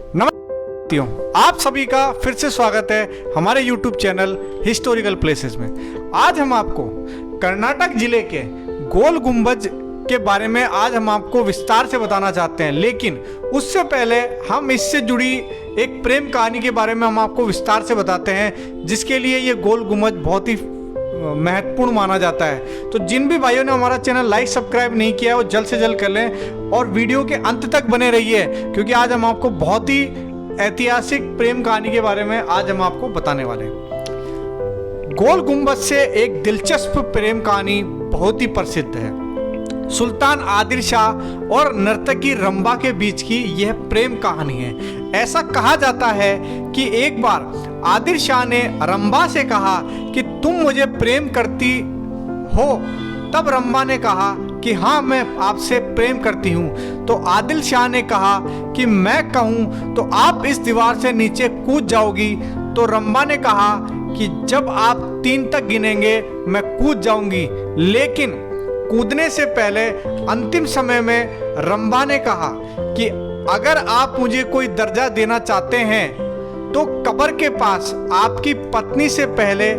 नमस्ते, आप सभी का फिर से स्वागत है हमारे YouTube चैनल हिस्टोरिकल प्लेसेस में। आज हम आपको कर्नाटक जिले के गोल गुंबज के बारे में आज हम आपको विस्तार से बताना चाहते हैं, लेकिन उससे पहले हम इससे जुड़ी एक प्रेम कहानी के बारे में हम आपको विस्तार से बताते हैं, जिसके लिए ये गोल गुंबज बहुत ही महत्वपूर्ण माना जाता है। तो जिन भी भाइयों ने हमारा चैनल लाइक सब्सक्राइब नहीं किया है वो जल्द से जल्द कर लें और वीडियो के अंत तक बने रहिए, क्योंकि आज हम आपको बहुत ही ऐतिहासिक प्रेम कहानी के बारे में आज हम आपको बताने वाले हैं। गोल गुंबज से एक दिलचस्प प्रेम कहानी बहुत ही प्रसिद्ध है। सुल्तान आदिल शाह और नर्तकी रंभा के बीच की यह प्रेम कहानी है। ऐसा कहा जाता है कि एक बार आदिल शाह ने रंभा से कहा कि तुम मुझे प्रेम करती हो। तब रंभा ने कहा कि हाँ, मैं आपसे प्रेम करती हूँ। तो आदिल शाह ने कहा कि मैं कहूँ तो आप इस दीवार से नीचे कूद जाओगी। तो रंभा ने कहा कि जब आप 3 तक गिनेंगे मैं कूद जाऊंगी। लेकिन कूदने से पहले अंतिम समय में रंभा ने कहा कि अगर आप मुझे कोई दर्जा देना चाहते हैं तो कब्र के पास आपकी पत्नी से पहले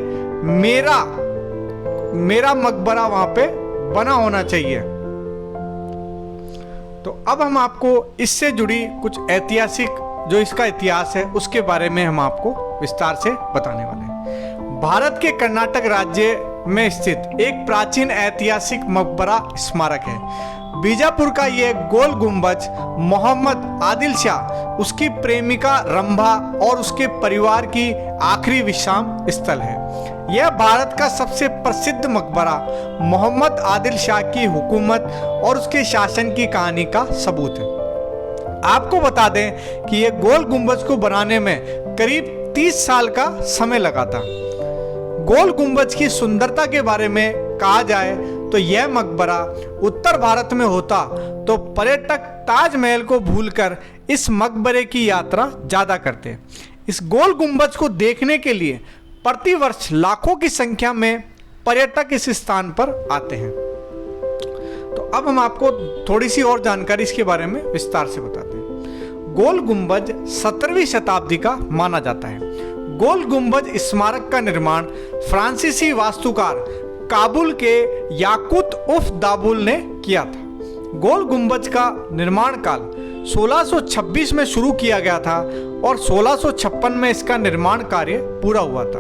मेरा मकबरा वहां पे बना होना चाहिए। तो अब हम आपको इससे जुड़ी कुछ ऐतिहासिक जो इसका इतिहास है उसके बारे में हम आपको विस्तार से बताने वाले हैं। भारत के कर्नाटक राज्य में स्थित एक प्राचीन ऐतिहासिक मकबरा स्मारक है। बीजापुर का यह गोल गुंबज मोहम्मद आदिल शाह, उसकी प्रेमिका रंभा और उसके परिवार की आखिरी विश्राम स्थल है। यह भारत का सबसे प्रसिद्ध मकबरा मोहम्मद आदिल शाह की हुकूमत और उसके शासन की कहानी का सबूत है। आपको बता दें कि यह गोल गुंबज को बनाने में करीब 30 साल का समय लगा था। गोल गुंबज की सुंदरता के बारे में कहा जाए तो यह मकबरा उत्तर भारत में होता तो पर्यटक ताजमहल को भूलकर इस मकबरे की यात्रा ज्यादा करते। इस गोल गुंबज को देखने के लिए प्रतिवर्ष लाखों की संख्या में पर्यटक इस स्थान पर आते हैं। तो अब हम आपको थोड़ी सी और जानकारी इसके बारे में विस्तार से बताते हैं। गोल गुंबज 17वीं शताब्दी का माना जाता है। गोल गुंबज स्मारक का निर्माण फ्रांसीसी वास्तुकार काबुल के याकूत उफ दाबुल ने किया था। गोल गुंबज का निर्माण काल 1626 में शुरू किया गया था और 1656 में इसका निर्माण कार्य पूरा हुआ था।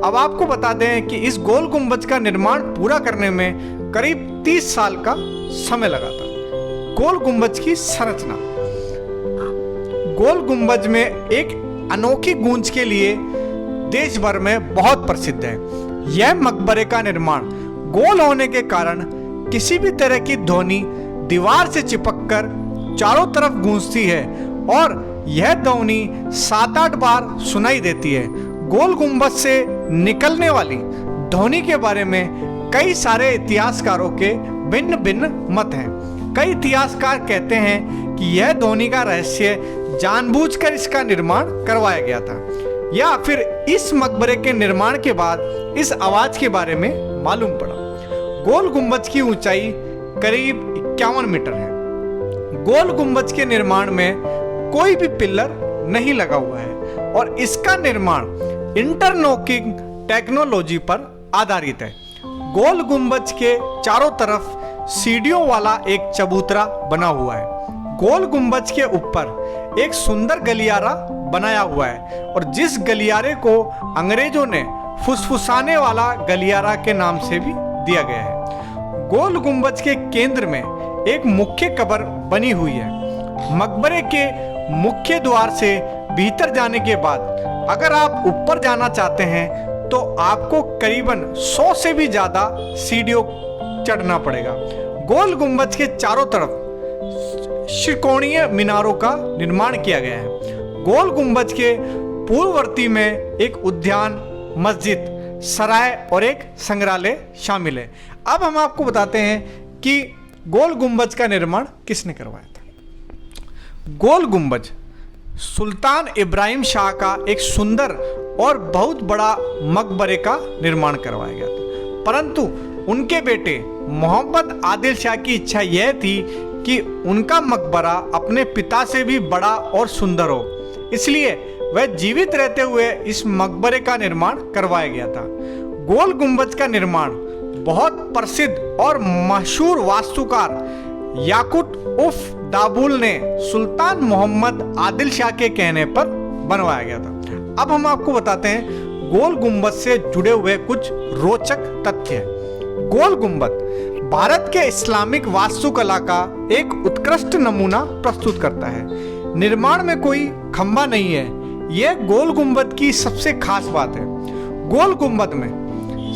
अब आपको बता दें कि इस गोल गुंबज का निर्माण पूरा करने में करीब 30 साल का समय लगा था। गोल गुंबज की संरचना। गोल गुंबज में एक अनोखी गूंज के लिए देश भर में बहुत प्रसिद्ध है। यह मकबरे का निर्माण गोल होने के कारण किसी भी तरह की ध्वनि दीवार से चिपककर चारों तरफ गूंजती है और यह ध्वनि 7-8 बार सुनाई देती है। गोल गुंबज से निकलने वाली ध्वनि के बारे में कई सारे इतिहासकारों के भिन्न भिन्न मत हैं। कई इतिहासकार कहते हैं कि यह ध्वनि का रहस्य जानबूझकर इसका निर्माण करवाया गया था, या फिर इस मकबरे के निर्माण के बाद इस आवाज के बारे में मालूम पड़ा। गोल गुंबज की ऊंचाई करीब 51 मीटर है। गोल गुंबज के निर्माण में कोई भी पिलर नहीं लगा हुआ है और इसका निर्माण इंटरलॉकिंग टेक्नोलॉजी पर आधारित है। गोल गुंबज के चारों तरफ सीढ़ियों वाला एक चबूतरा बना हुआ है। गोल गुंबज के ऊपर एक सुंदर गलियारा बनाया हुआ है और जिस गलियारे को अंग्रेजों ने फुसफुसाने वाला गलियारा के नाम से भी दिया गया है। गोल गुंबज के केंद्र में एक मुख्य कब्र बनी हुई है। मकबरे के मुख्य द्वार से भीतर जाने के बाद अगर आप ऊपर जाना चाहते हैं तो आपको करीबन 100 से भी ज्यादा सीढ़ियों चढ़ना पड़ेगा। गोल गुंबज के चारों तरफ त्रिकोणीय मीनारों का निर्माण किया गया है। गोल गुंबज के पूर्ववर्ती में एक उद्यान, मस्जिद, सराय और एक संग्रहालय शामिल है। अब हम आपको बताते हैं कि गोल गुंबज का निर्माण किसने करवाया था। गोल गुंबज सुल्तान इब्राहिम शाह का एक सुंदर और बहुत बड़ा मकबरे का निर्माण करवाया गया था, परंतु उनके बेटे मोहम्मद आदिल शाह की इच्छा यह थी कि उनका मकबरा अपने पिता से भी बड़ा और सुंदर हो, इसलिए वह जीवित रहते हुए इस मकबरे का निर्माण करवाया गया था। गोल गुंबज का निर्माण बहुत प्रसिद्ध और मशहूर वास्तुकार याकूत उफ दाबुल ने सुल्तान मोहम्मद आदिल शाह के कहने पर बनवाया गया था। अब हम आपको बताते हैं गोल गुंबद से जुड़े हुए कुछ रोचक तथ्य। गोल गुंबद भारत के इस्लामिक वास्तुकला का एक उत्कृष्ट नमूना प्रस्तुत करता है। निर्माण में कोई खंभा नहीं है, यह गोल गुंबद की सबसे खास बात है। गोल गुंबद में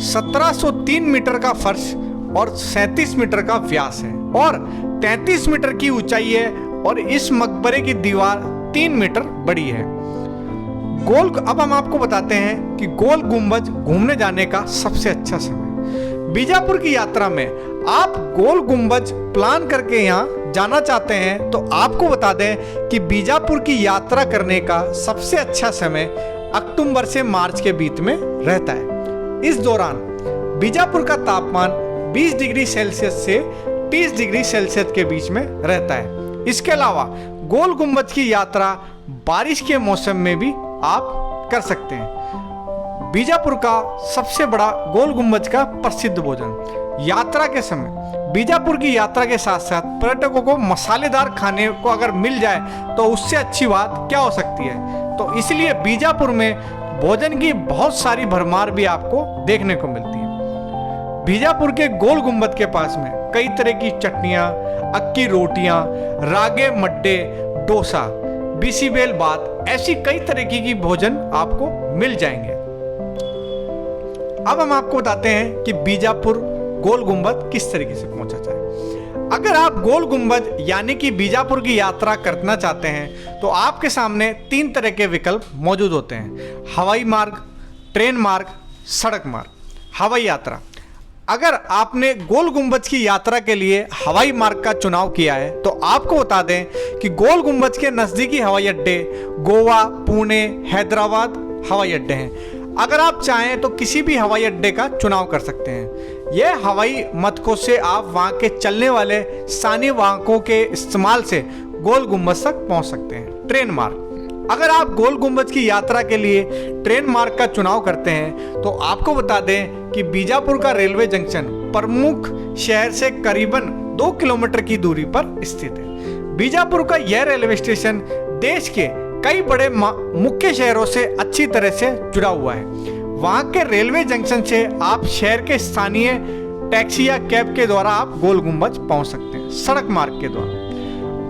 1703 मीटर का फर्श और 37 मीटर का व्यास है और 33 मीटर की ऊंचाई है और इस मकबरे की दीवार 3 मीटर बड़ी है। अब हम आपको बताते हैं कि गोल गुंबज घूमने जाने का सबसे अच्छा समय। बीजापुर की यात्रा में आप गोल गुंबज प्लान करके यहाँ जाना चाहते हैं तो आपको बता दें कि बीजापुर की यात्रा करने का सबसे अच्छा समय अक्टूबर से मार्च के बीच में रहता है। इस दौरान बीजापुर का तापमान 20 डिग्री सेल्सियस से 30 डिग्री सेल्सियस के बीच में रहता है। इसके अलावा गोल गुंबज की यात्रा बारिश के मौसम में भी आप कर सकते हैं। बीजापुर का सबसे बड़ा गोल गुंबज का प्रसिद्ध भोजन। यात्रा के समय बीजापुर की यात्रा के साथ साथ पर्यटकों को मसालेदार खाने को अगर मिल जाए तो उससे अच्छी बात क्या हो सकती है। तो इसलिए बीजापुर में भोजन की बहुत सारी भरमार भी आपको देखने को मिलती है। बीजापुर के गोल गुंबद के पास में कई तरह की चटनियाँ, अक्की रोटियाँ, रागे मड्डे, डोसा, बिसीबेल बात, ऐसी कई तरीके की भोजन आपको मिल जाएंगे। अब हम आपको बताते हैं कि बीजापुर गोल गुंबद किस तरीके से पहुंचा जाए। अगर आप गोल गुंबद यानी कि बीजापुर की यात्रा करना चाहते हैं तो आपके सामने 3 तरह के विकल्प मौजूद होते हैं: हवाई मार्ग, ट्रेन मार्ग, सड़क मार्ग। हवाई यात्रा, अगर आपने गोल गुंबज की यात्रा के लिए हवाई मार्ग का चुनाव किया है तो आपको बता दें कि गोल गुंबज के नज़दीकी हवाई अड्डे गोवा, पुणे, हैदराबाद हवाई अड्डे हैं। अगर आप चाहें तो किसी भी हवाई अड्डे का चुनाव कर सकते हैं। यह हवाई मथकों से आप वहां के चलने वाले स्थानीय वाहनों के इस्तेमाल से गोल गुंबज तक पहुंच सकते हैं। ट्रेन मार्ग, अगर आप गोल गुंबज की यात्रा के लिए ट्रेन मार्ग का चुनाव करते हैं तो आपको बता दें कि बीजापुर का रेलवे जंक्शन प्रमुख शहर से करीबन 2 किलोमीटर की दूरी पर स्थित है। बीजापुर का यह रेलवे स्टेशन देश के कई बड़े मुख्य शहरों से अच्छी तरह से जुड़ा हुआ है। वहां के रेलवे जंक्शन से आप शहर के स्थानीय टैक्सी या कैब के द्वारा आप गोल गुंबज पहुंच सकते हैं। सड़क मार्ग के द्वारा,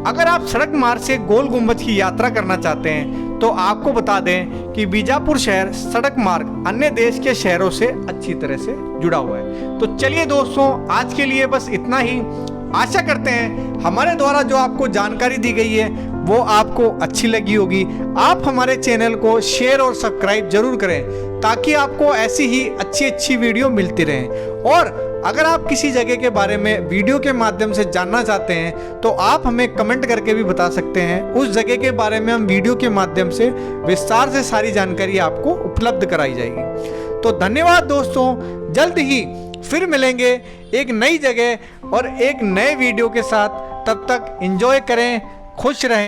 अगर आप सड़क मार्ग से गोल गुंबज की यात्रा करना चाहते हैं तो आपको बता दें कि बीजापुर शहर सड़क मार्ग अन्य देश के शहरों से अच्छी तरह से जुड़ा हुआ है। तो चलिए दोस्तों, आज के लिए बस इतना ही। आशा करते हैं हमारे द्वारा जो आपको जानकारी दी गई है वो आपको अच्छी लगी होगी। आप हमारे चैनल को शेयर और सब्सक्राइब जरूर करें ताकि आपको ऐसी ही अच्छी वीडियो मिलती रहें। और अगर आप किसी जगह के बारे में वीडियो के माध्यम से जानना चाहते हैं तो आप हमें कमेंट करके भी बता सकते हैं। उस जगह के बारे में हम वीडियो के माध्यम से विस्तार से सारी जानकारी आपको उपलब्ध कराई जाएगी। तो धन्यवाद दोस्तों, जल्द ही फिर मिलेंगे एक नई जगह और एक नए वीडियो के साथ। तब तक एंजॉय करें, खुश रहें।